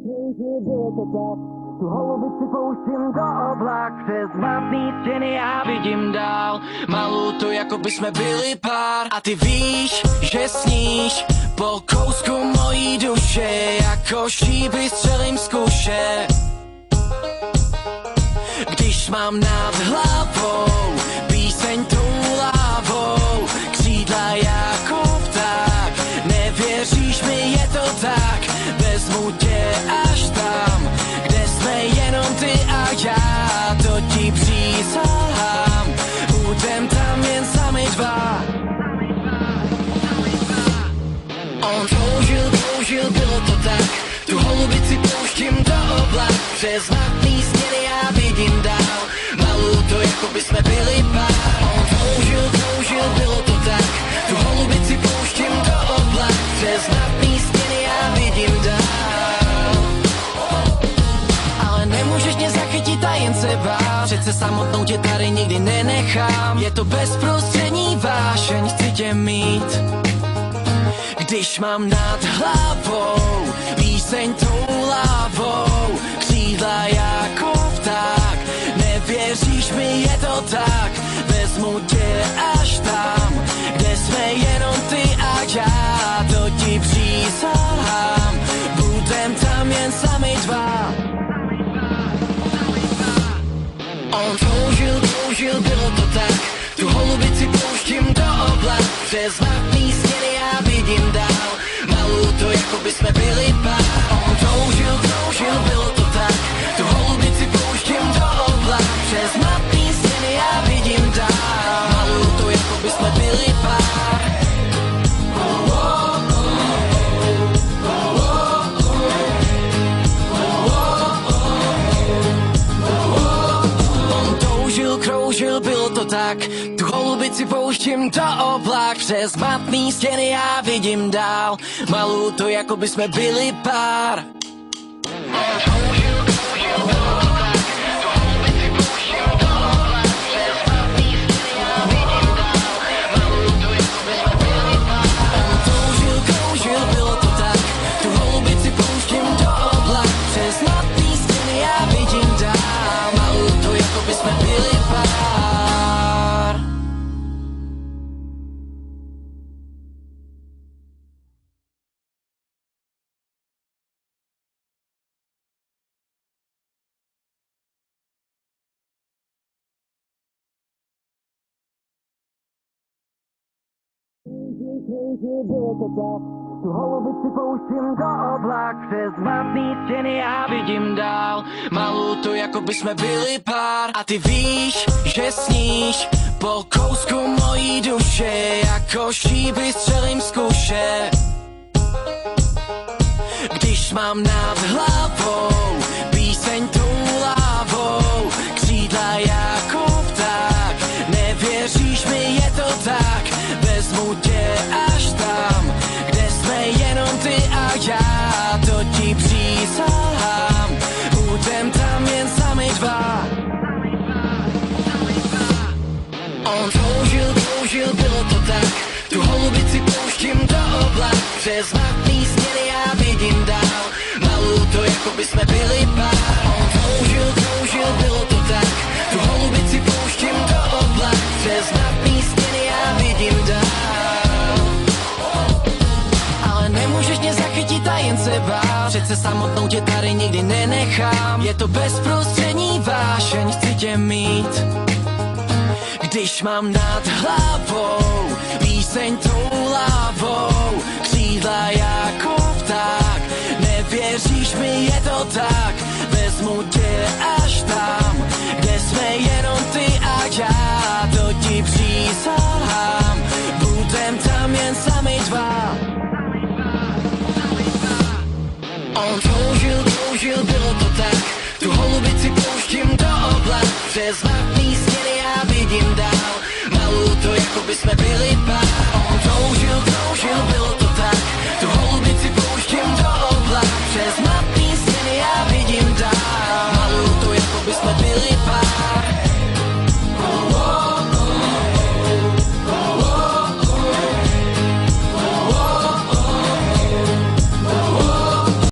Bylo to tak, tu holubici pouštím do oblak, přes matný stěny já vidím dál, malou to jako by jsme byli pár. A ty víš, že sníš po kousku mojí duše, jako šípy střelím z kuše. Když mám nad hlavou píseň tou lávou, křídla jako pták, nevěříš mi, je to tak, vezmu tě až tam, kde jsme jenom ty a já, to ti přísahám, budem tam jen sami dva. On toužil, bylo to tak, tu holubici pouštím do oblak, přes matný stěny já vidím dál, malou to jako by jsme byli pár. On toužil, bylo to tak, tu holubici pouštím do oblak, přes matný stěny já vidím dál. Ale nemůžeš mě zachytit a jen se bát, přece samotnou tě tady nikdy nenechám, je to bezprostřední vášeň, chci tě mít. Když mám nad hlavou píseň tou lávou, křídla jako pták, nevěříš mi, je to tak, vezmu tě až tam, kde jsme jenom ty a já, to ti přísahám, budem tam jen sami dva. On toužil, bylo to tak, tu holubici pouštím do oblak, přes matný stěny já vidím dál, malou to jako by jsme byli pár. On toužil, bylo to tak, tu holubici pouštím do oblak, přes matný stěny já vidím dál, malou to jako by jsme byli pár. Kroužil, bylo to tak, tu holubici pouštím do oblak, přes matný stěny já vidím dál, malou to jako by jsme byli pár. Kroužil, bylo to tak, tu holubici pouštím do oblak, přes matný stěny já vidím dál, malou to jako by jsme byli pár. Bylo to tak, tu holubici pouštím do oblak, přes matný stěny já vidím dál, malou to jako by jsme byli pár. A ty víš, že sníš po kousku mojí duše, jako šípy střelím z kuše. Když mám nad hlavou píseň tou lávou, křídla jako pták, nevěříš mi, je to tak, vezmu tě až tam, kde jsme jenom ty a já, to ti přísahám, budem tam jen sami dva. On toužil, bylo to tak, tu holubici pouštím do oblak, přes matný stěny já vidím dál, malou to jako by jsme byli pár. On toužil, bylo to tak, tu holubici pouštím do oblak, přes matný stěny já vidím dál. Ale nemůžeš mě zachytit a jen se bát, přece samotnou tě tady nikdy nenechám, je to bezprostřední vášeň, chci tě mít. Když mám nad hlavou píseň tou lávou, křídla jako pták, nevěříš mi, je to tak, vezmu tě až tam, kde jsme jenom ty a já, to ti přísahám, budem tam jen sami dva. On toužil, bylo to tak, tu holubici pouštím do oblak, přes matný